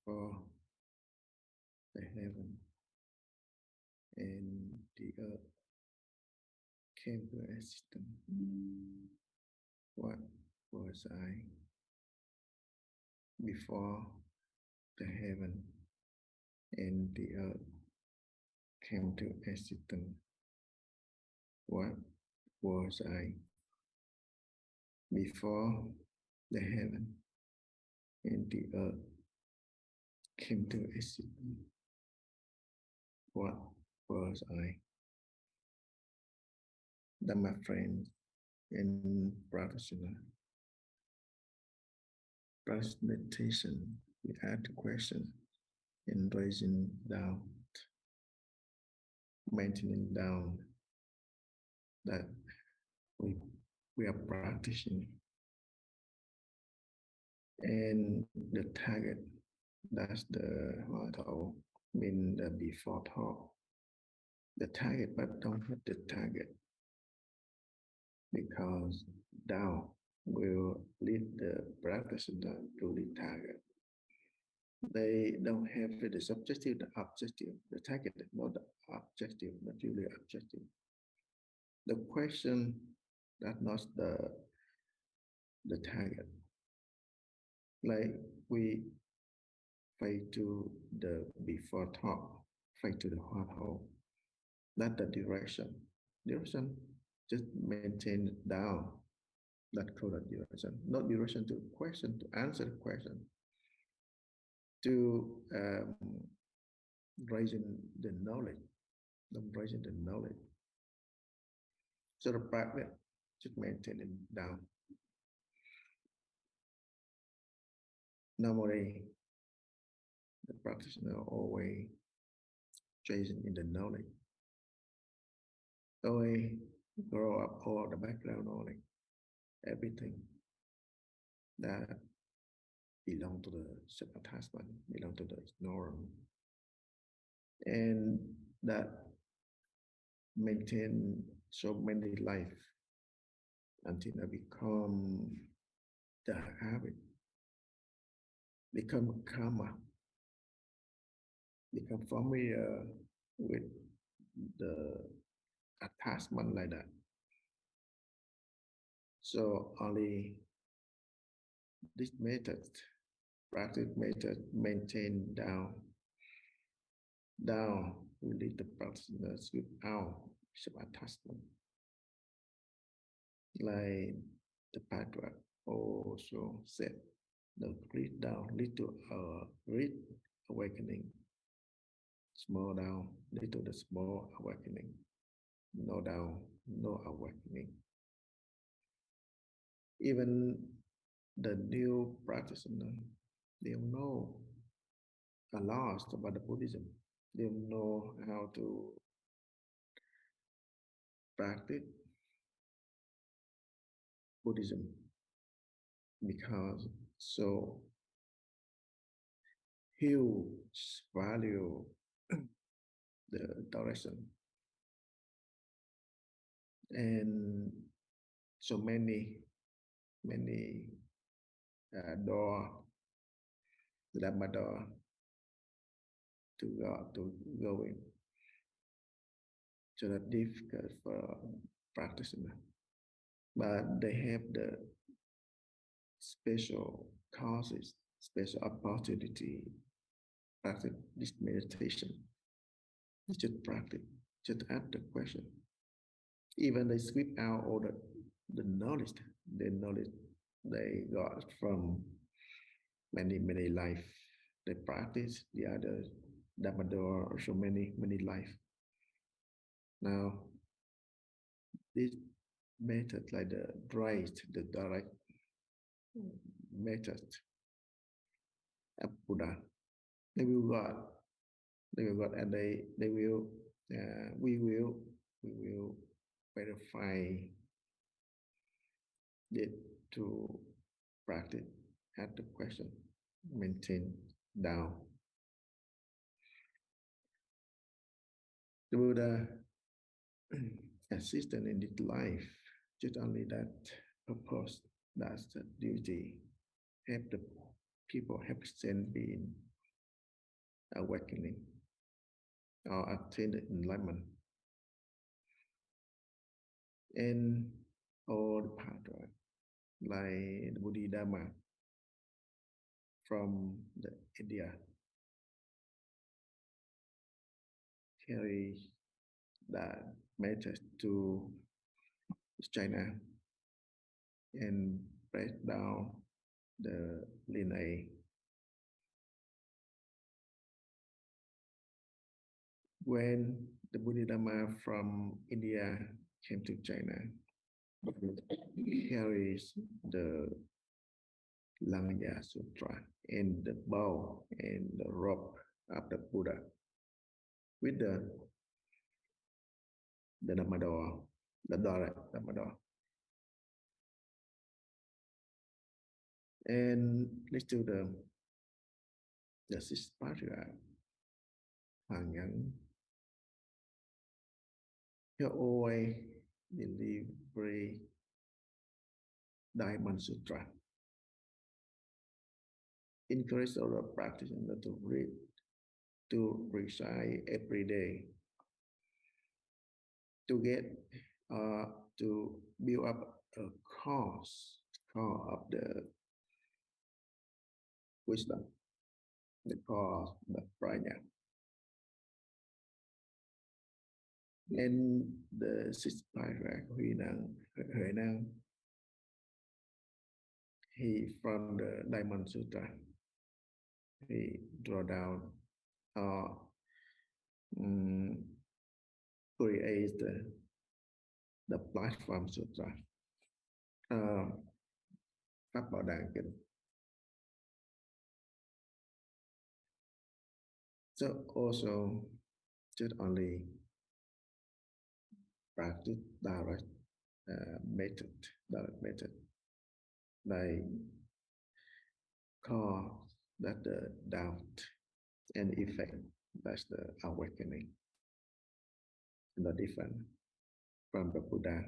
before the heaven and the earth came to existence. What was I before the heaven and the earth came to existence? What was I before the heaven and the earth came to existence? What was I? Dharma friends and practitioner. Practice meditation, we ask the question in raising down, maintaining down that we are practicing. And the target, that's the Huatou, mean the before talk. The target, but don't hit the target, because Tao will lead the practitioner to the target. They don't have the subjective, the objective. The target is not the objective, not really objective. The question, that's not the target. Like we fight to the before talk, fight to the Huatou. That's the direction. Direction just maintain down. That called a direction. Not direction to question, to answer the question. To raising the knowledge, not raising the knowledge. So the practice just maintain it down. Normally, the practitioner always chasing in the knowledge. Always grow up all the background knowledge, everything that belong to the self-attachment, belong to the ignorance, and that maintain so many life until I become the habit, become karma, become familiar with the attachment like that. So only this method, practice method, maintain down will lead the practitioners without self-attachment. Like the patriarch also said, the great down lead to a great awakening. Small down lead to the small awakening. No down, no awakening. Even the new practitioner, they know a lot about the Buddhism. They know how to practice Buddhism because so huge value the direction and so many door, Dharma door to go in. So that's difficult for practitioner. But they have the special causes, special opportunity, practice this meditation. You should practice, just ask the question. Even they sweep out all the knowledge they got from many life. They practice the other Dhammador or so many life. Now, this method like the direct method of Buddha, they will got, and they will, we will verify it to practice at the question, maintain down. The Buddha assistant in this life, just only that purpose, that's the duty, help the people, help sent being awakening or attain enlightenment. And all the path, like the Bodhidharma from the India carry that message to China and break down the lineage. When the Bodhidharma from India came to China, he carries the Langya Sutra and the bow and the robe of the Buddha with the Dhammador, the Dhammador. And next to the sixth patriarch, Hoàng Nhẫn, he always deliver Diamond Sutra. Encourage our practitioner to read, to recite every day, to get to build up a core of the wisdom, the core of the prajna. And the sixth paragraph, Huệ Năng, he from the Diamond Sutra, he draw down create the platform sutra, Pháp Bảo Đàn Kinh. So also just only practice direct method, like cause that the doubt and effect, that's the awakening, not different from the Buddha.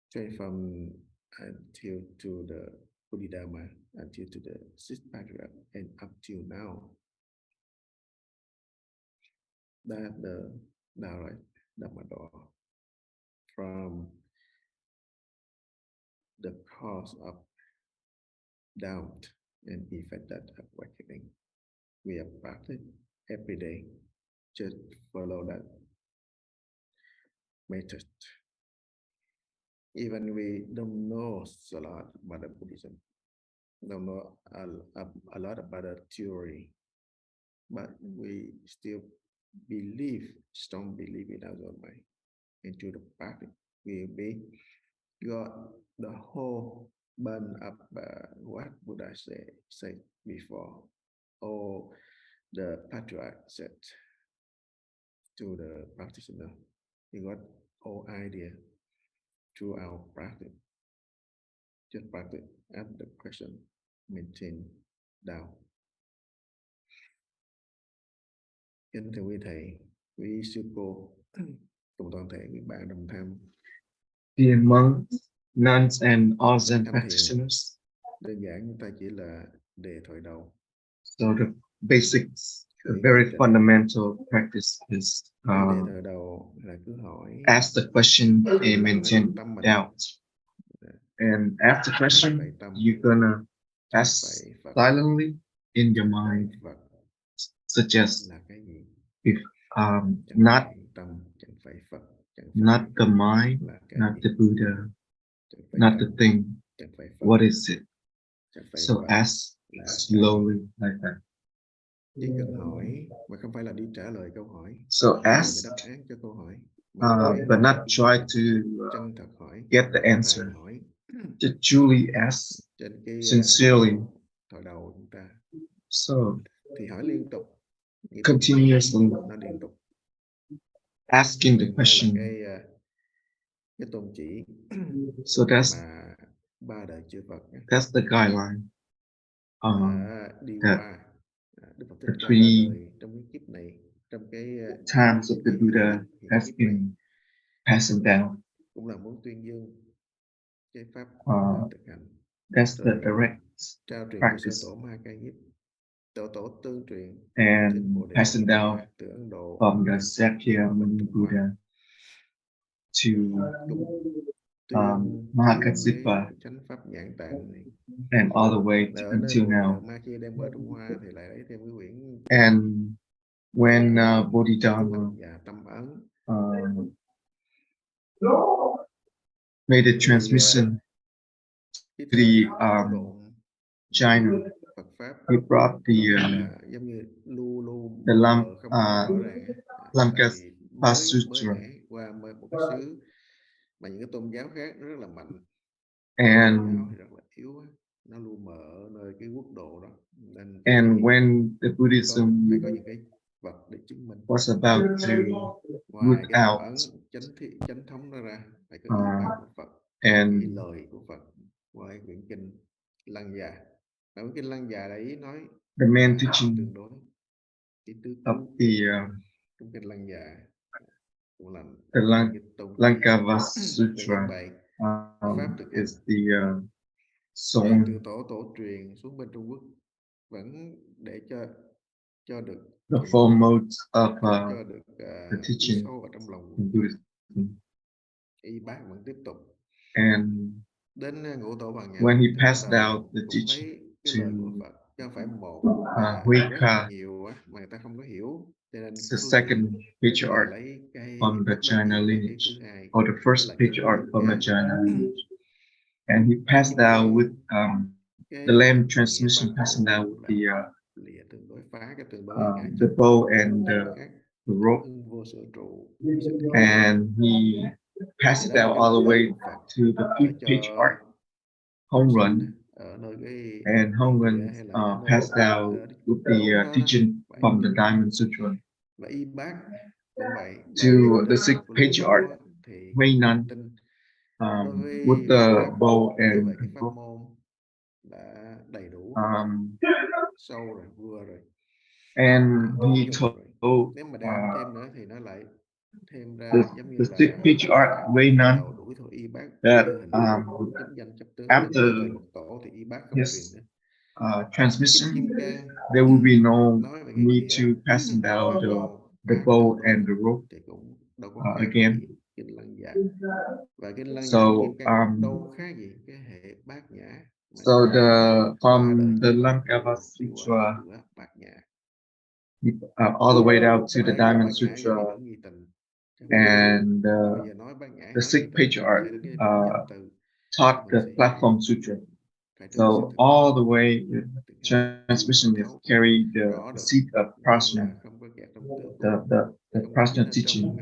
Straight from until to the Bodhidharma, until to the sixth paragraph, and up till now, that the direct Dhammador from the cause of doubt and effect that awakening. We have practiced every day. Just follow that method. Even we don't know a lot about the Buddhism, don't know a lot about the theory, but we still strong believe in our mind. Into the practice, we got the whole bunch of what Buddha said before, or the patriarch said to the practitioner. We got all idea through our practice. Just practice, ask the question, maintain down. Kính thưa quý thầy, quý sư cô, cùng toàn thể quý bạn đồng tham. Dear monks, nuns, and all Zen practitioners. Đơn giản chúng ta chỉ là đề thoại đầu. So the basics, the very fundamental practice is ask the question and maintain doubt. And after question, you're gonna ask silently in your mind, suggest if not the mind, not the Buddha, not the thing, what is it? So ask slowly like that. Chỉ cần hỏi mà không phải là đi trả lời câu hỏi. So ask, đáp án cho câu hỏi, but not try to get the answer. Just truly ask sincerely. Thoại đầu chúng ta. So thì hỏi liên tục, continuously nó liên tục. Asking the question. Cái tôn chỉ. So that's mà ba đời chư Phật. That's the guideline. Đi That qua. Đức Phật the three trong cái kiếp này, trong cái times of the Buddha has been passing down. Cũng là muốn tuyên dương cái pháp thực hành. That's the direct trao truyền practice. cho tổ ma ca diếp, and passing down from the Sakyamuni Buddha to Mahakassapa and all the way until now. And when Bodhidharma made a transmission to the China, he brought the Lankapa Sutra, mà những cái tôn giáo khác nó rất là mạnh, and thì rất là yếu, nó lu mờ ở nơi cái quốc độ đó, nên and when the Buddhism phải có những cái vật để chứng minh. was about to root cái out chánh thống đó ra, phải có y bác của Phật, and cái lời của Phật qua cái quyển kinh Lăng Già. Và quyển kinh Lăng Già đấy nói the main teaching tương đối cái tứ of the trong kinh Lăng Già cũng là the Lankapa Sutra is the song từ tổ truyền xuống bên Trung Quốc vẫn để cho được the four modes of the đi teaching sâu vào trong lòng in Buddhism. Y bác vẫn tiếp tục. And đến Ngũ Tổ Bằng Nhật, when he passed out the teaching cái lời của Phật chứ không phải một Huika, nhiều mà người ta không có hiểu, cho nên the second patriarch from the China lineage, or the first patriarch from the China lineage, and he passed out with the lamb transmission, passing out with the bow and the rope, and he passed it out all the way to the fifth patriarch, Hong Run, and Hong Run passed out with the teaching from the Diamond Sutra to the sixth patriarch, Hui Nan, with the bow and rope. Đã đầy đủ sâu rồi, vừa rồi. And he told nếu mà đem thêm nữa thì nó lại thêm ra giống như the là sixth patriarch Hui Nan that after his transmission, there will be no need to passing down the bow and the rope again. So so from the Lankapa Sutra all the way down to the Diamond Sutra, and the sixth patriarch taught the Platform Sutra. So all the way the transmission is carry the seed of prajna, the prajna teaching.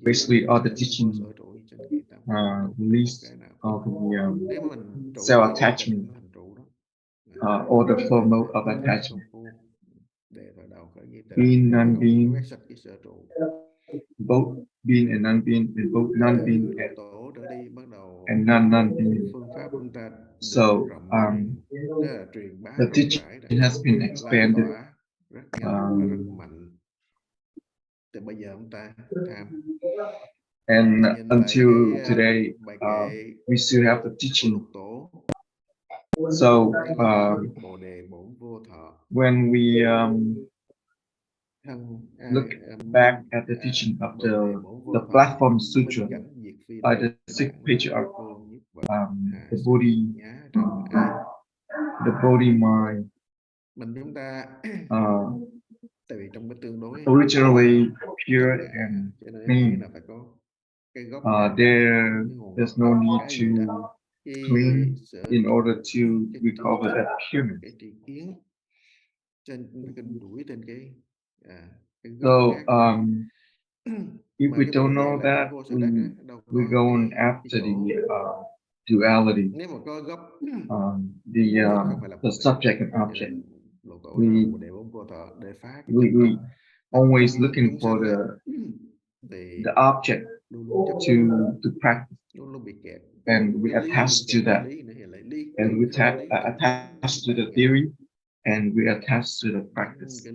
Basically all the teaching release of the cell attachment or the flow mode of attachment. Being, non-being, both being and non-being, and both non-being and non-being. So the teaching has been expanded and until today we still have the teaching. So when we look back at the teaching of the Platform Sutra by the sixth patriarch, the Bodhi mind, originally pure and clean. There's no need to clean in order to recover that pureness. So if we don't know that, we're going after the duality, the subject and object. We always looking for the object to practice, and we attach to that, and we attach to the theory, and we attach to the practice.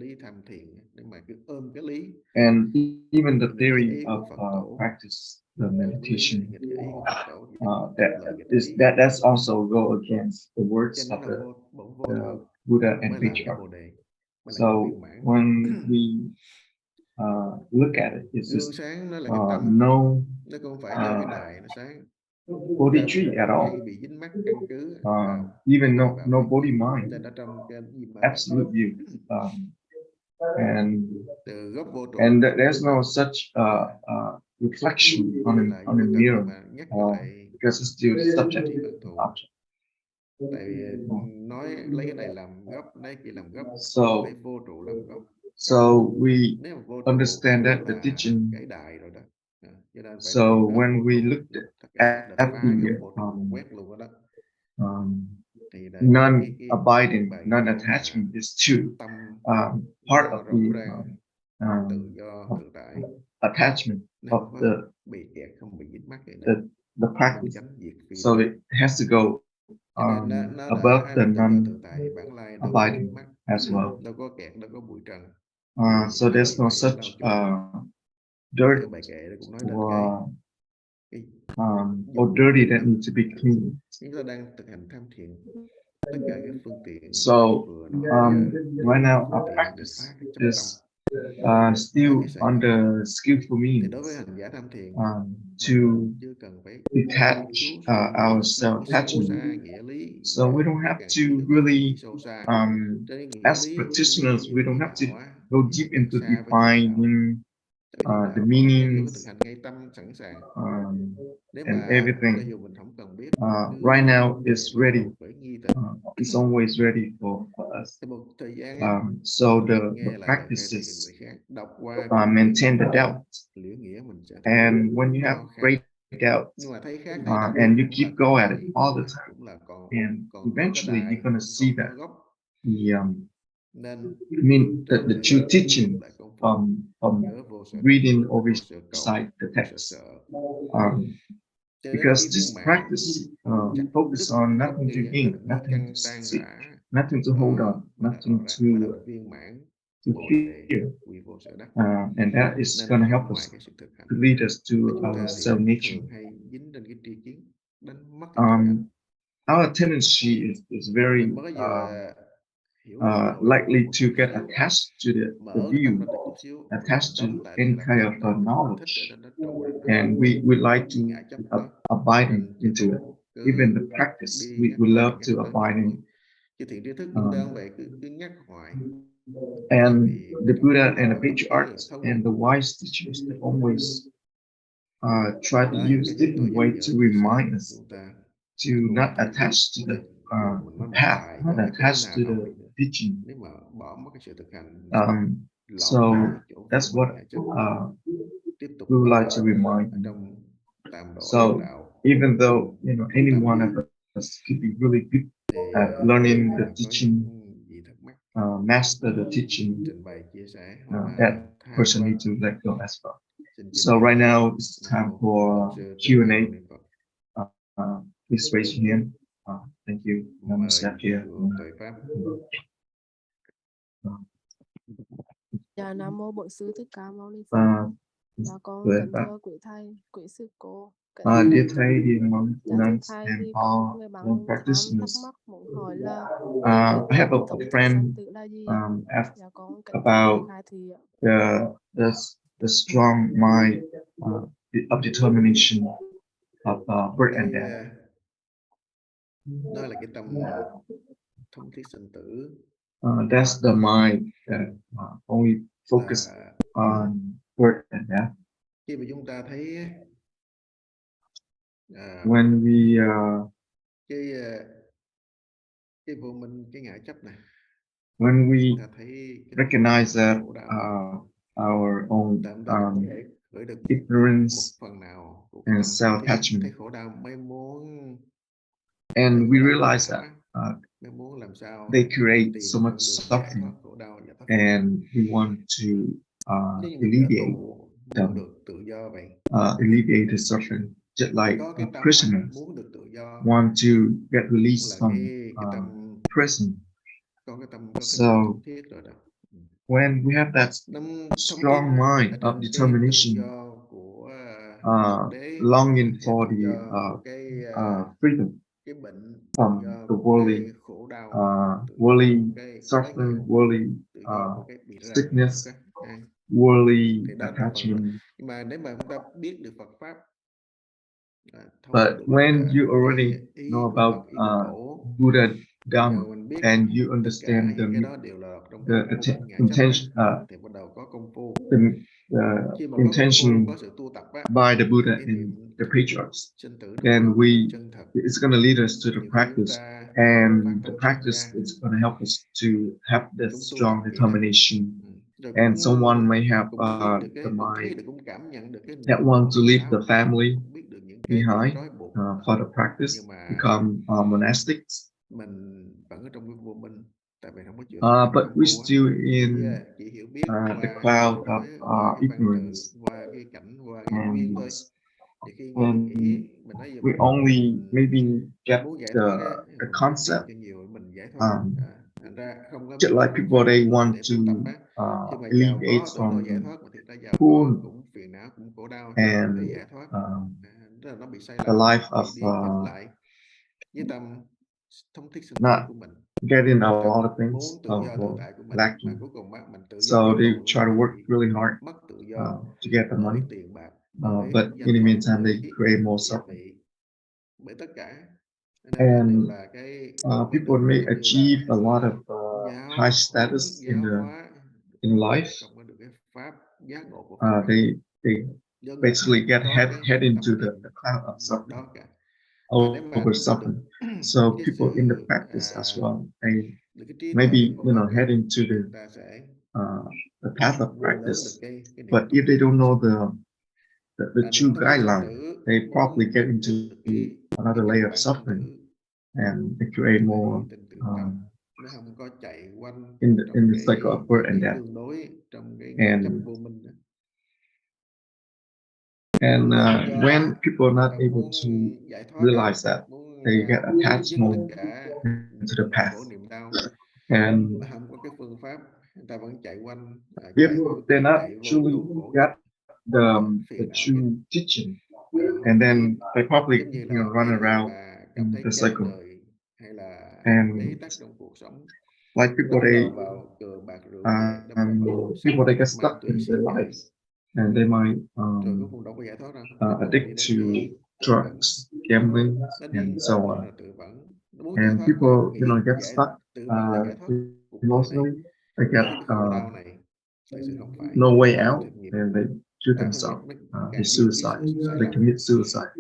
And even the theory of practice, the meditation, that's also go against the words of Buddha and patriarch. So when we look at it, it's just no body tree at all, even no body mind, absolute view, and there's no such reflection on a mirror, because it's still subject object. So we understand that the teaching. So when we looked at the non-abiding, non-attachment is too part of the attachment of the practice. So it has to go above the non-abiding as well. So there's no such dirt or dirty that needs to be cleaned. So right now our practice is still under skillful means to detach our self-attachment. So we don't have to really, as practitioners, we don't have to go deep into defining the meanings and everything. Right now is ready. It's always ready for us. So the practices maintain the doubt. And when you have great doubt, and you keep going at it all the time, and eventually you're going to see that the true teaching from reading or recite the text. Because this practice focus on nothing to gain, nothing to seek, nothing to hold on, nothing to fear, and that is going to help us to lead us to our self-nature. Our tendency is very likely to get attached to the view, attached to any kind of knowledge, and we like to abide into it. Even the practice, we love to abide in. And the Buddha and the patriarchs and the wise teachers, they always try to use different way to remind us to not attach to the path, not attach to the teaching. So that's what we would like to remind them. So even though any one of us could be really good at learning the teaching, master the teaching, that person needs to let go as well. So right now it's time for Q&A. Please raise your hand. Thank you. Namaste here. Dạ, Nam mô Bổn Sư Thích Ca Mâu Ni Phật. Dạ con kính thưa quý thầy, quý sư cô. Dear Thầy, dear monks, nuns, Thầy and thì có all một người bạn non thắc practitioners. mắc muốn hỏi là I have a friend asked about the strong mind of determination of birth and death. Đó là cái tâm thông thiết sinh tử. That's the mind that only focus on birth and death. Khi mà chúng ta thấy when we cái vô minh, cái ngã chấp này, when we recognize that our own ignorance and self-attachment, and we realize that they create so much suffering, and we want to alleviate them, alleviate the suffering, just like prisoners want to get released from prison. So when we have that strong mind of determination, longing for the freedom, cái bệnh from do the một cái khổ đau, tự do worldly một cái lấy suffering, ngược, worldly tự do một cái bị ràng sickness, buộc á. worldly Thì đó là phần đó. attachment. Nhưng mà nếu mà chúng ta biết được Phật pháp, thấu But được when you cái already ý know của Phật, about ý của Tổ, Buddha nhờ Dharma mình biết and you tất cả understand những cái đó đều là trong the vô minh ngã chấp á, intention, thì bắt đầu có công phu. the Khi mà có công intention phu, có sự tu tập á, by the Buddha cái and niệm the thức patriarchs, sinh tử nó then mới chân thật. it's going to lead us to the Nhiều khi chúng practice, ta phát and the tâm xuất practice gia, is going to help us to have this chúng tu strong tập vậy đó. determination. Rồi And someone may have cũng biết được the cũng thấy mind được, cũng cảm nhận được cái that nỗi want khổ to niềm leave đau, the family cũng biết được những cái behind trói buộc, for the practice, nhưng mà become monastics. mình vẫn ở trong cái vô minh, tại vì không có chịu thực hành But công we're phu á. still in Chỉ hiểu biết the qua cloud câu of nói, qua cái văn ignorance, tự, qua cái cảnh, qua cái duyên and thôi. Thì khi and nghĩ mình nói giờ we only maybe get muốn giải the thoát á, the mình muốn niệm concept. cho nhiều mình giải thoát. Thành ra không có biết Just cái like phương people, pháp they want để to tu tập á. Khi mà giàu alleviate có tưởng đâu giải from thoát, mà thiệt ra giàu có poor cũng phiền não, cũng khổ đau, chứ không and thể giải thoát. Tức là nó bị sai the lầm, life of bị đi ngược lại với tâm thống thiết sinh tử not của mình. getting a Tâm lot of things muốn tự do tự of tại của mình, mà lacking. cuối cùng mình tự do So cuối they cùng try to work lại really hard mất tự do to get the bởi money, tiền bạc, bởi but in danh the vọng, meantime, they bởi create more địa suffering. vị, bởi tất cả. Nên nó đều And là cái một cái people đường may lối như là achieve a lot of giáo high huấn, status giáo hóa, in life. không có được cái pháp giác ngộ của Phật. They Do người basically không get có cái head into tâm the niệm cloud of suffering, đó cả. Mà nếu mà over chúng ta được suffering. So cái people in the sự practice as well, they được cái trí maybe tuệ của Phật head into thì chúng ta sẽ the path of nuôi lớn được practice. cái But niềm if they don't know the niệm true thông thích sinh guideline, tử, they probably muốn get nhận into thức được cái another layer căn of bản sinh suffering, tử and they create về more tình tự tâm. Nó không có chạy quanh in trong the cycle of birth and cái death. tương đối, trong cái ngã chấp And vô minh đó. when people are not Tâm able muốn to giải thoát realize that, muốn they get attached dứt tất more cả into the nỗi path. khổ niềm đau, And mà không có cái phương pháp, người ta vẫn chạy quanh, if chạy vô they're thường, not chạy vô truly đau khổ, got the phiền não true kia. teaching, Họ and phải then they probably giống như là run cái người around mà cảm in thấy the chán cycle. đời hay là And bế tắc trong cuộc sống, like people, đắm đầu vào cờ bạc rượu chè, đắm đầu vào sắc people they get dục ma stuck túy in xì their ke, lives, and they might rồi cuối cùng đâu có giải thoát đâu, cuối cùng addict đi đến to cái tự vẫn. drugs, gambling, Nó and đi so đó on. là tự vẫn. Nó muốn giải And thoát people, nghĩ get giải stuck tự vẫn là giải thoát cuộc đời này, emotionally. They giải get thoát cái khổ đau này. Thực sự không phải. no way Tạo out, nghiệp, and they shoot tạo nghiệp themselves. nó They càng nhiều cái suicide. sự sai They lầm. commit suicide.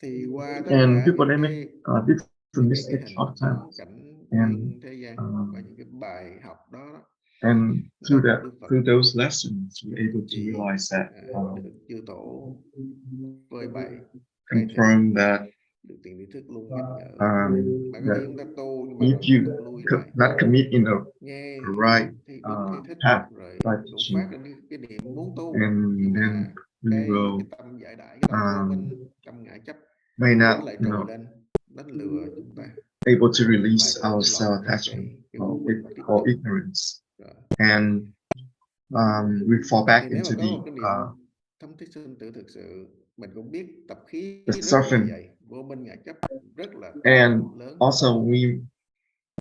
Thì qua tất And cả people, they những make different những cái mistakes all hình the time. bóng cảnh And duyên thế gian và những cái bài học đó, and đạo của Đức Phật through those lessons, we're able to chỉ realize that, được chư tổ phơi bày, khai thị, confirm that được tiền lý thức luôn nhắc nhở. Mà có khi that chúng ta tu nhưng mà if vẫn tiếp you tục lui could lại, not commit in a nghe right thấy đúng thấy thích, path, rồi right cũng teaching, phát lên cái niệm muốn tu, and nhưng then mà we will cái tâm giải đãi, cái tâm vô minh, tâm ngã chấp may not nó lại trồi lên, nó lừa chúng ta, able to rồi mình lại release rơi our lọt vào attachment cái vô minh tiếp or tục. ignorance, Rồi. and we fall back Thì nếu mà into có một cái niệm thấm thiết sinh tử thực sự, mình cũng biết tập khí the rất là suffering. dày, vô minh ngã chấp rất là And lớn. also we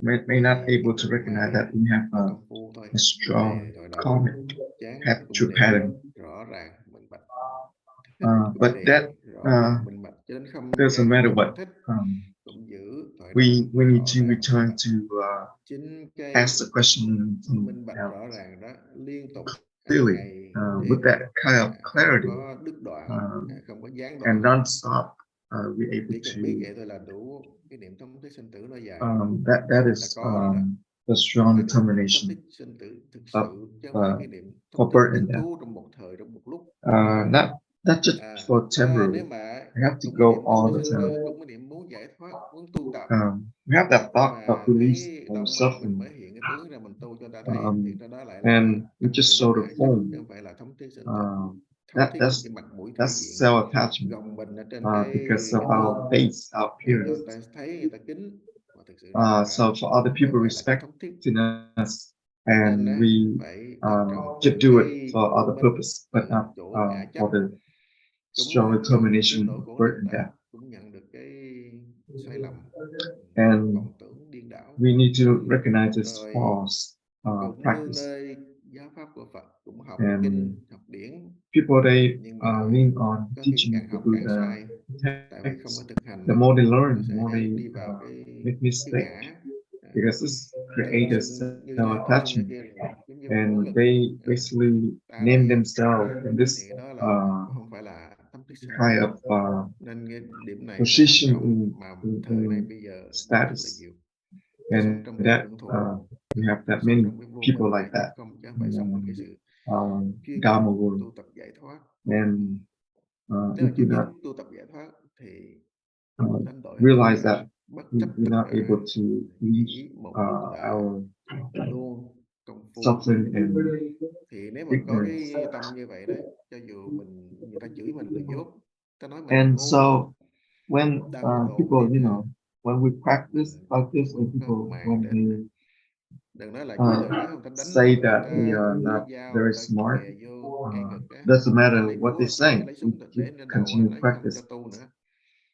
may not Thì able to cũng recognize phải that we have có công phu thôi. a strong Về thời đầu karmic chán cũng true đề pattern. rõ ràng minh bạch, thích cũng But that đề rõ ràng minh bạch, cho đến không doesn't chán matter không what. thích cũng giữ thời đầu We need rõ to ràng minh return bạch. to Chính cái ask the question minh bạch rõ ràng đó liên tục clearly, ngày with đêm, that kind of không clarity, có đứt đoạn, không có gián and đoạn. non-stop, we're able Chỉ cần biết vậy thôi là đủ. Cái niệm thống thiết sinh tử nó dài, that là is có rồi đó. the strong Mà được thống determination thiết sinh tử thực sự, chứ không phải cái niệm thống for thiết birth thích and death. thú trong một thời, trong một lúc. Not just for Và temporary. nếu mà We have to cùng go cái niệm thống all thiết the sinh time. tử, cùng cái niệm muốn giải thoát, muốn tu tập, We have that thought of mà release thấy or đau mất mình suffering, mới hiện cái tướng ra mình tu cho ta thấy, thì đó lại là and we tăng just trưởng saw ngã the chấp, form. chứ không phải là thống thiết sinh tử. Thống thiết That's cái mặt mũi thể hiện, self-attachment, gồng mình ở trên cái because of tướng our face, our để cho appearance. người ta thấy, người ta kính, mà thực sự đó So for other không people phải là cái thống thiết. respecting us, Nên and we phải cẩn trọng just từ do it cái for vô other minh, purpose, but từ not chỗ ngã chấp, for the cũng strong nhận được cái determination nỗi of khổ birth niềm and đau, death. cũng nhận được cái sai lầm, And vọng tưởng điên đảo. we need to recognize this Rồi false cũng practice. nơi giáo pháp của Phật cũng học And kinh, học điển, people, they nhưng mà lean on có khi teaching càng the học càng Buddha sai, tại vì không có text. thực hành. The more they Nó learn, the sẽ more they đi vào cái make mistakes, ngã. because this creates Thường sinh như này, thường sinh như attachment, kia, giống như and nỗ lực. they basically Ta name đây themselves in this thì đó là không phải là tâm thức sinh kind tồn. of Nên cái điểm này là quan position trọng mà thời này in bây giờ rất là status, nhiều. Ta sống and trong sự that hưởng thụ, we have that sống many trong cái vô people minh like này, that không chứ không phải sống trong cái sự chuyên Dharma nghiệp world, tu tập giải thoát. and Nếu mà if chuyên you're nghiệp not tu tập giải thoát thì đánh đổi hết tất realize cả, that bất chấp we're tất not cả, able to leave chỉ một lúc là our luôn công phu. suffering and Thì nếu mà có ignorance. cái tâm như vậy đấy, cho dù người ta chửi mình là dốt, ta nói mình là And ngu, so when đau khổ people, thì when we practice mình like this, bước when people, màn when đến. they Đừng nói là chửi người khác, người ta đánh say mình, người that they ta are lấy not dao, very người ta smart, kề vô ngay ngực á, doesn't người ta matter lấy what they búa, say, lấy we súng keep để lên đầu, continue nói không cho practice. tu nữa.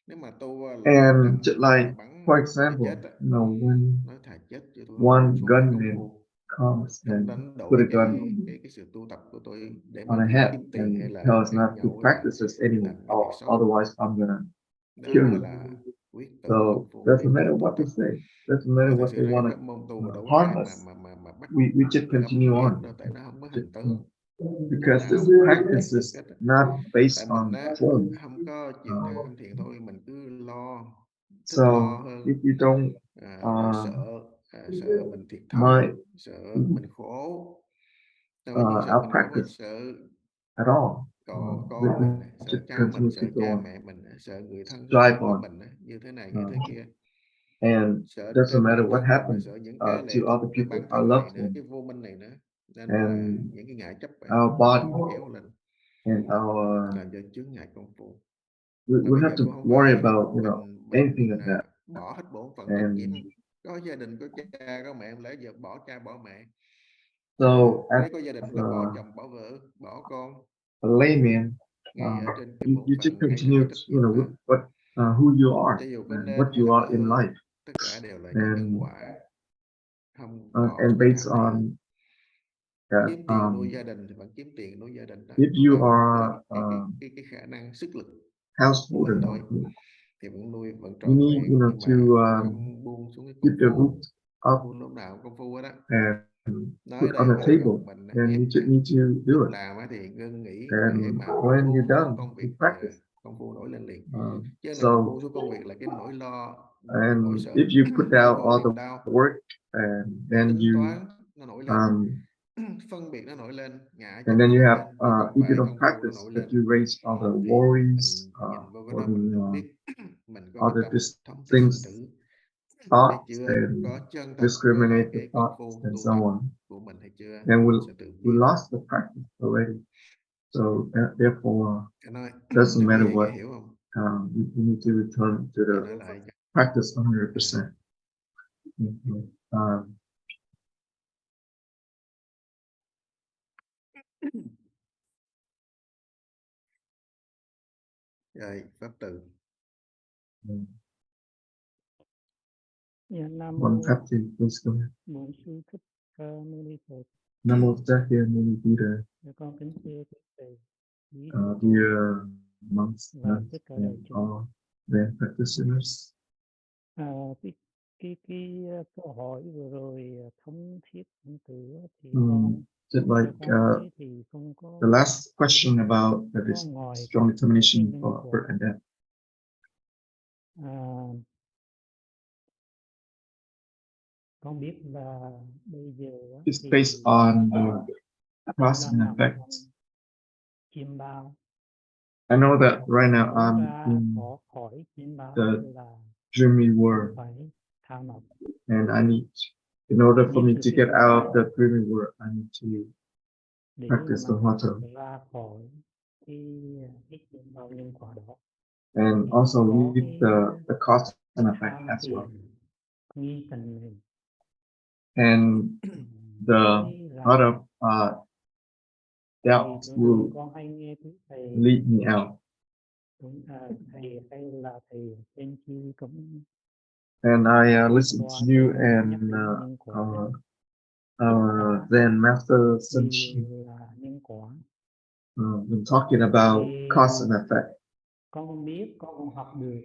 Nếu mà tu là And đâm like, bắn for để example, chết á, when nói thà chết chứ tôi không one buông xuống cái công gunman phu, comes không and đánh put đổi a gun cái sự tu tập của tôi để on mà a đi head kiếm tiền hay and là tells not ăn to nhậu hay là practice this đi anymore, làm cái việc or xấu. otherwise I'm gonna Đó kill you. là quyết tử công So phu, doesn't quyết matter tử tu what they tập. say, doesn't matter Mà thực what sự they ra cái want pháp môn tu mà to đâu có harm phải us. mà bắt We just gấm continue ghép on, đâu, tại nó không có hình tướng, because nào this cũng có practice hiện thực is hết. not based Tại mình on á, form. không có chịu tham thiền thôi, mình cứ thích So lo hơn, if you don't rồi sợ mình thiệt thòi, mind sợ mình khổ. Đâu phải chuyện sợ our mình khổ mà practice sợ at all, we con mình, sợ just cháu mình, continue to sợ go cha on, mẹ mình, sợ người thân của strive của on, mình như thế này như thế kia, and sợ doesn't trên matter bản what thân mình và happened sợ những cái lệ to thuộc other nơi people, bản our thân này loved nữa, ones, cái vô minh này nữa, nên là and những cái ngại chấp our body, kéo lên and our làm cho chướng ngại công phu. Mà we bây have giờ to cũng không worry phải about anything like that. bỏ hết bổn phận trách And nhiệm, có gia đình, có cha có mẹ, lẽ giờ bỏ cha bỏ mẹ, so nếu as có gia đình là bỏ chồng bỏ vợ bỏ con, a layman, ngay ở trên cái you bổn just phận, ngay trên continue, cái trách nhiệm đó, with what who you are cho dù có and nên what hay là you đỡ are in hơn, life, tất cả đều là những nhân and quả không có and sự based khả thi. on that, Kiếm tiền nuôi gia đình thì vẫn kiếm tiền nuôi gia đình đó, if cố you gắng với are cái khả năng sức lực của householder, mình thôi, thì vẫn nuôi vẫn you trọn need, vẹn, nhưng to mà không buông xuống cái keep công the phu, roof không up buông lúc nào công phu đó. and Nói put ở on đây the phải là table, gồng mình then ép you just nha. need to do Lúc it. làm thì ngưng nghỉ, mà hễ And mà when you're buông xuống done, công you việc practice. công phu nổi lên liền. Chứ đừng mà So, buông xuống công việc là cái nỗi lo, and nỗi sợ, if you put nỗi down khổ all niềm the đau, work, and then tính you toán nó nổi lên, phân biệt nó nổi lên, ngã chấp and then nó you nổi have lên, mà không if you phải don't công phu nó practice, nổi if lên. you raise all the Thì worries, mình nhìn vô cái all đó mình mới the biết mình có cái other tâm thống nhất sinh things, tử hay thoughts, chưa, and có chân thật với lại discriminated cái công thoughts, phu and tu so tập on, của mình hay chưa, then mình sẽ tự we biết. lost the practice already. So therefore, Cái nói doesn't nói matter vậy nghe what, hiểu không? you need to return to Thì the nói lại practice 100%. rồi pháp từ. Nam One mô pháp thì please go ahead. Bổn sư Thích Ca Mâu Ni Phật. Nam mô Tát Thiên Mâu Ni Buddha. Dạ con kính thưa quý thầy, quý Dear monks, và nuns, tất cả đại and chúng. all their practitioners. Cái câu hỏi vừa rồi thống thiết những từ thì just like thấy thì không có the last question about this ngoài strong determination nguyên for birth and death. Con biết là bây giờ It's based on the cause and effect. chiêm bao. I know that right now I'm in khỏi chiêm bao the là dreamy world, phải thao nộp. and I need, in order for me to get out of the dreamy world, I need to practice the Huatou. Ra khỏi cái chiêm bao nhân quả đó. And also leave the cause and effect as well. Nghi tình mình. And the heart of doubt will lead me out. And I listened to you and our Zen Master Thich been talking about cause and effect. Con biết con còn học được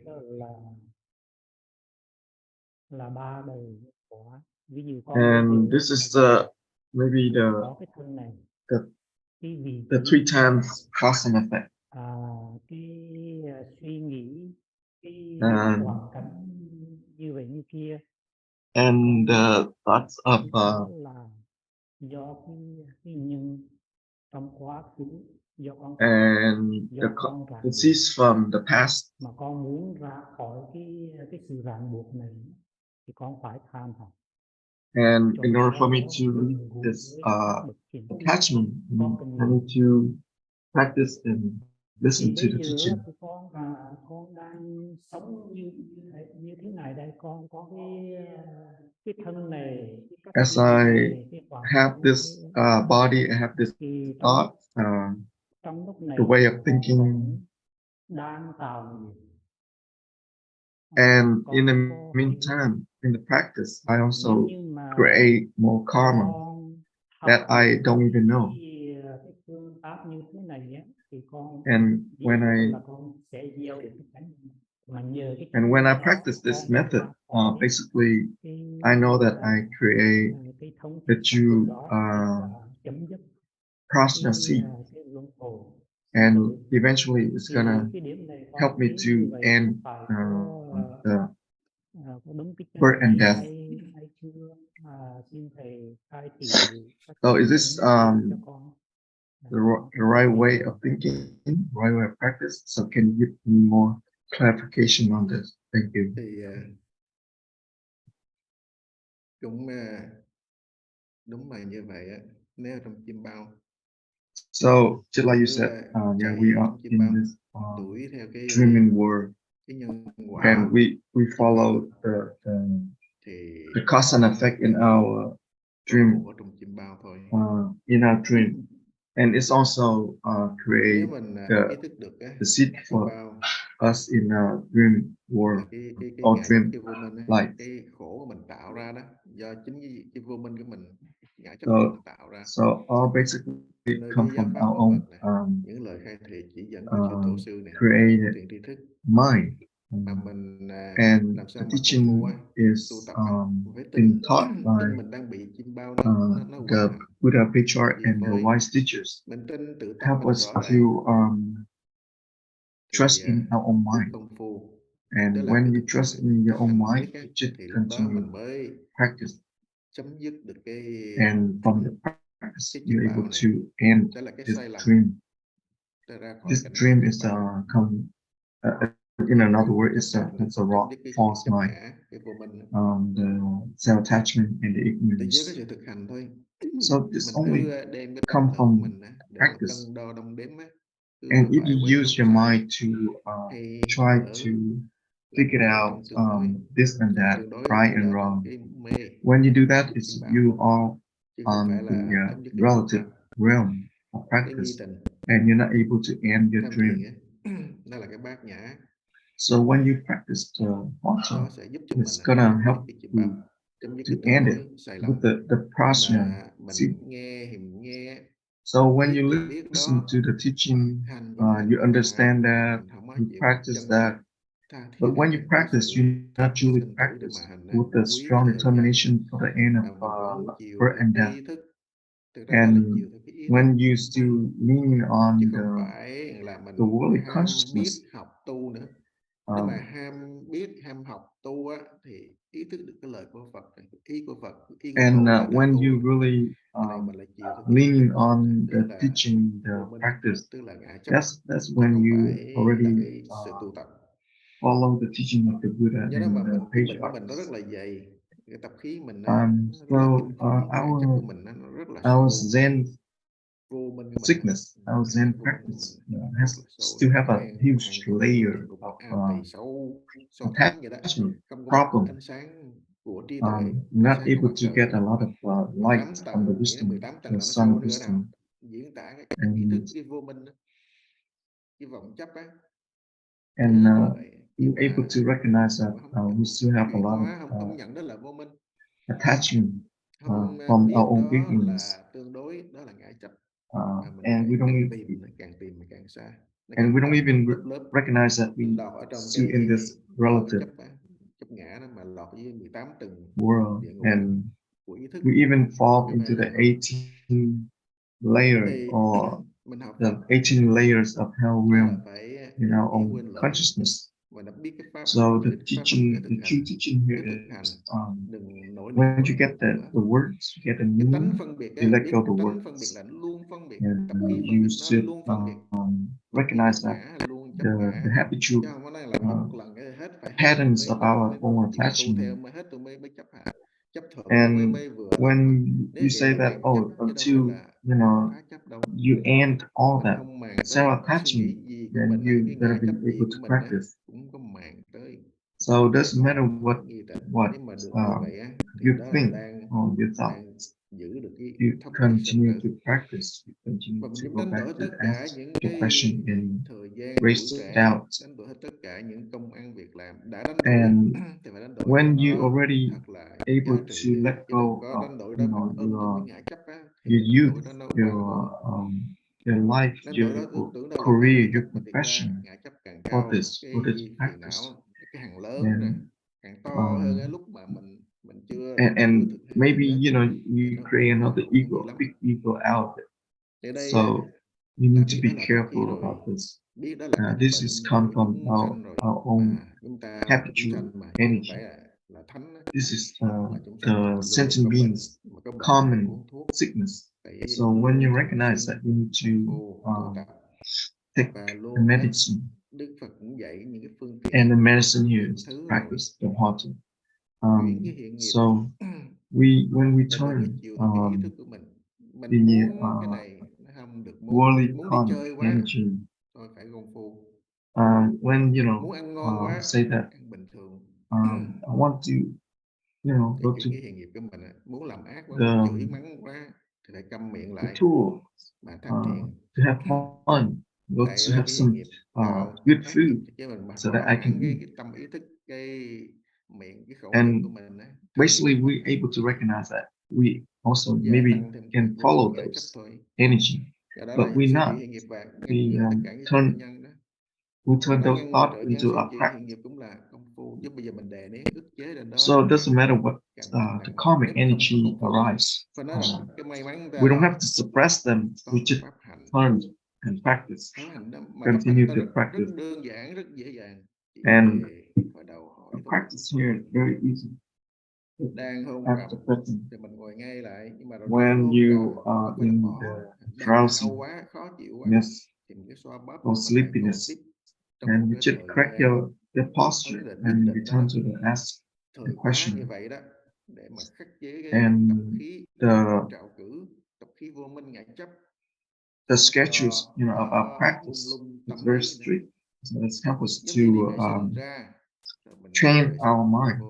là ba đời quả. Ví dụ con And this is maybe có cái thân này, the cái vị the 3 times cause and effect. Cái suy nghĩ, cái And hoàn cảnh như vậy như kia. And the thoughts of là do cái nhân trong quá khứ, do con and the cease from the past. Mà con muốn ra khỏi cái sự ràng buộc này thì con phải tham học. And in order for me to leave this attachment, I need to practice and listen to the teaching. Con đang sống như thế này đây, con có cái thân này. As I have this body, I have this thought, the way of thinking. Đang tạo. And in the meantime, in the practice, I also create more karma that I don't even know. And when I practice this method, basically, I know that I create the true prajna seed. And eventually it's gonna help me to end the birth and death. So is this the right way of thinking, right way of practice? So can you give me more clarification on this? Thank you. Thì cũng đúng là như vậy á. Nếu trong chim bao. So just like you said, yeah, we are in this dreaming world, and we follow the cause and effect in our dream, in our dream, and it's also create the seed for us in our dream world or dream life. So all basically come from our own created mind. And the teaching is being taught by the Buddha patriarch and the wise teachers. Help us to trust in our own mind. And when you trust in your own mind, you just continue practice. And from the practice, you're able to end this dream. This dream is in another word, it's a wrong, false mind, the self-attachment and the ignorance. So this only comes from practice. And if you use your mind to try to figure out this and that, right and wrong, when you do that, it's you are on the relative realm of practice, and you're not able to end your dream. So when you practice the Huatou, it's gonna help you to end it with the prajna seed. So when you listen to the teaching, you understand that, you practice that. But when you practice, you naturally practice with a strong determination for the end of birth and death. And when you still lean on the worldly consciousness, nếu mà ham biết ham học tu á, thì ý thức được cái lời của Phật, ý của Phật, ý của and when you really lean on the teaching, the practice, that's when you already follow the teaching of the Buddha and the patriarchs. So our Zen sickness, our Zen practice still have a huge layer of attachment problem. Not able to get a lot of light from the wisdom, the sun wisdom. And and we're able to recognize that we still have a lot of không nhận đó là vô minh, attachment không from biết our own đó ignorance, là tương đối, đó là ngã chấp. and we don't Càng tìm mà càng xa. and we don't even lớp recognize that we lọt ở trong still in this relative chấp ngã đó, mà lọt với 18 tầng world, địa ngục and của ý thức. we even fall into the 18 layer Thì or mình học the Phật 18 layers of hell là realm phải in our biết own quên lỗi consciousness. và đã biết cái pháp, So the biết pháp teaching, để the thực true hành, teaching cứ here thực hành, is đừng nổi niệm when you phật get the nữa. words, you get the Cái tánh meaning, phân biệt you let biết go the tánh phân biệt words, là luôn phân biệt, and tập khí phân you biệt nó should luôn phân biệt, recognize chấp that ngã luôn chấp the ngã, habitual chứ không có nói là chấp một lần cái hết, phải hết patterns mới of our own chỉ có tu theo attachment. mới hết, tôi mới chấp hành, chấp thuận And mới vừa lắm. when Nếu you vậy say là that, càng oh, chấp, chứ đâu until phải là you know phá chấp đâu. you end all Mình that không màng tới self suy nghĩ attachment, gì của then mình, you're cái gonna ngã be chấp gì able của to mình practice. cũng có màng tới. So it doesn't matter what Nếu mà được như vậy thì you đó là think đang or you thought, giữ được cái you thống nhất sanh continue tử. to practice, you continue Và mình to cũng go đánh back đổi to tất cả ask những the cái question and thời gian, raise tuổi the trẻ, doubt. đánh đổi hết tất cả những công ăn việc làm đã đánh đổi And thì phải đánh đổi when cho you nó already thật là able giá to trị, let chứ go đừng có of đánh đổi đó mà ôm trong cái ngã chấp thì your đánh youth, đổi đó nó oan uổng. your life, Đánh đổi đó your tưởng đâu là qua career, ngã chấp your mà thiệt ra profession ngã chấp càng for cao, this cái phiền practice. não, cái hàng lớn nè, And càng to hơn cái lúc mà mình chưa and thực hành maybe hết, you know thì you nó create oan another uổng dữ ego, lắm. big ego out of it. Ở đây So you ta need to biết be đó là tập khí careful rồi, about this. biết đó là căn This bệnh is come của from chúng sanh rồi, our own mà chúng ta là chúng habitual sanh mà chứ không phải energy. là thánh, This is là chúng sanh the mà luôn luôn sentient có bệnh, beings mà có bệnh common uống thuốc, sickness. phải So when you luôn thường recognize xuyên that, you need công to phu tu tập, take và the luôn medicine. Đức Phật cũng dạy những cái phương tiện, And the medicine here những is to thứ rồi practice the Huatou. chuyển cái hiện nghiệp So when we lên cái turn chiều thuộc cái ý thức của mình the muốn cái này nó không được, worldly muốn đi karmic chơi quá energy, thôi phải công phu, when you muốn know ăn ngon quá say that ăn bình thường, I want to thì go chuyển to cái hiện nghiệp của mình muốn làm ác quá, the, muốn chửi mắng quá thì phải câm miệng the lại tool mà tham thiền, to have fun, go tại to đó have cái hiện some nghiệp tạo good ác nghiệp food cho mình, mà so that thỏa I can mãn eat. cái tâm ý thức, cái miệng, cái khẩu miệng And của mình basically we're able to recognize that we also gia maybe tăng thêm can vô follow ngã chấp those thôi. energy, Do đó but là we're suy not. nghĩ hiện nghiệp và We ngăn ngừa tất cả những trợ turn nhân đó. we turn Bản those nhân thoughts trợ into nhân suy a nghĩ hiện practice. nghiệp cũng là công phu, chứ bây giờ mình đè nén ức chế lên đó, So it doesn't matter what càng the càng karmic nếu mà không có energy công phu, arise. phải nói rằng cái may mắn ta We don't là have to suppress them. có We just pháp hành, turn and practice. pháp hành đó, mà pháp Continue hành ta to rất practice. đơn giản, rất dễ dàng, chỉ And về khởi đầu hỏi the thôi. practice here is very easy. Đang hôn At trầm the present, thì mình ngồi ngay lại, nhưng mà rồi đi when hôn trầm you không are phải là in bỏ, the đang đau drowsiness quá, khó chịu quá thì mình cứ xoa bóp or và lại ngồi sleepiness, tiếp trong một and you cái just thời correct gian your posture ấn định nhất and định, đó return là to the ask the thời khóa như question. vậy đó, để mà khắc chế cái And tập khí the trạo cử, tập khí vô minh ngã chấp, the không có schedules, cho of our nó practice bung lung is tâm very ý nữa. strict. So it's help us Giống to như đi vệ sinh ra rồi mình train vệ sinh our mind, vô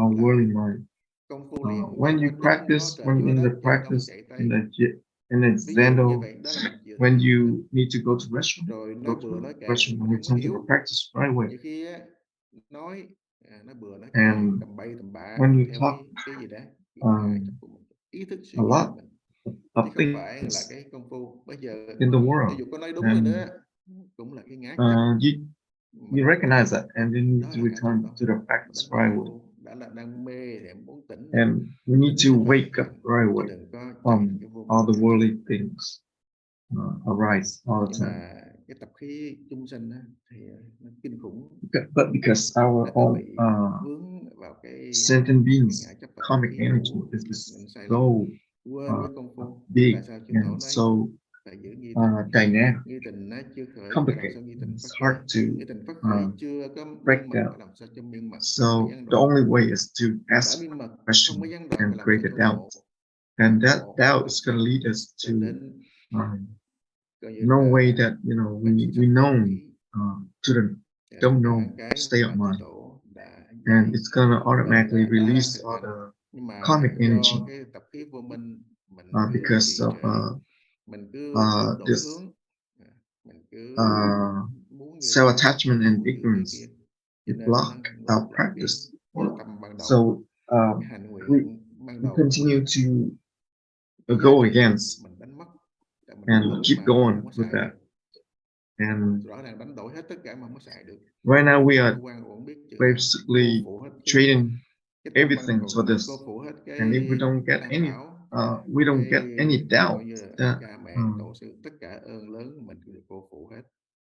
our là worldly mind. công phu liền, When quay you qua đứng ngó practice, trời when chúa in đất, the chạy đông practice chạy in tây, the ví dụ như example, vậy, đó là mình vừa when thực hành đó. you need to go to restroom, Rồi go nói to bừa nói càn restroom mình and không có return to hiểu, the practice right away. nhiều khi á, nói nói bừa nói càn And tầm bậy tầm bạ when you theo talk cái gì đó, cái ngã chấp um, của mình, ý thức suy a nghĩ lot của mình, chứ of không phải là things cái công phu. Bây giờ in the cho world, dù có nói đúng rồi and nữa cũng là cái ngã chấp, you mình phải recognize thấy that, and you need đó to là ngã chấp return đó, to the mà practice đánh đổi right công away. phu, đã là đang mê thì em muốn tỉnh, And we need tỉnh to thì phải thực wake up hành, right chứ away đừng có chạy from cái vô all minh the ngã chấp. worldly things arise all the Nhưng time. mà cái tập khí chung sinh á, thì nó kinh khủng, But because our người ta own bị vướng vào cái sentient beings, ngã chấp và tập karmic khí energy cũ, is nên sai so lầm, quên cái công phu. big Tại sao chư tổ and nói so phải giữ nghi tình? dynamic, Nghi tình nó chưa khởi, phải làm complicated. sao nghi tình It's phát khởi? hard to Nghi tình phát khởi chưa có break miên mật, down. phải làm sao cho miên mật, So không có gián the đoạn. only way is to Đã ask miên mật, question không có gián đoạn, and phải làm create sao a cho doubt, ngộ. and Và that ngộ doubt là is going to lead us cho to đến coi như no way là that bản we chất know tập khí. to the Tất don't cả know cái state of mà chư mind, tổ đã dạy and it's gonna và mình automatically đã đang release thực all hành, the nhưng mà karmic energy do cái tập khí vô minh mình cứ because trì of trệ, mình cứ đổi this hướng, mình cứ uh, muốn self-attachment and ignorance, it block our practice. So we continue to go against and keep going with that. And right now we are basically trading everything for this. And if we don't get any doubt that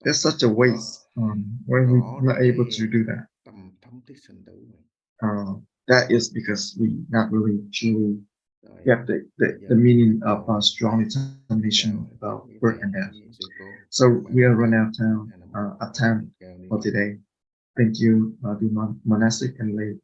there's such a waste when we're not able to do that. That is because we not really truly get the meaning of strong determination about birth and death. So we are running out of time for today. Thank you, the monastic and lay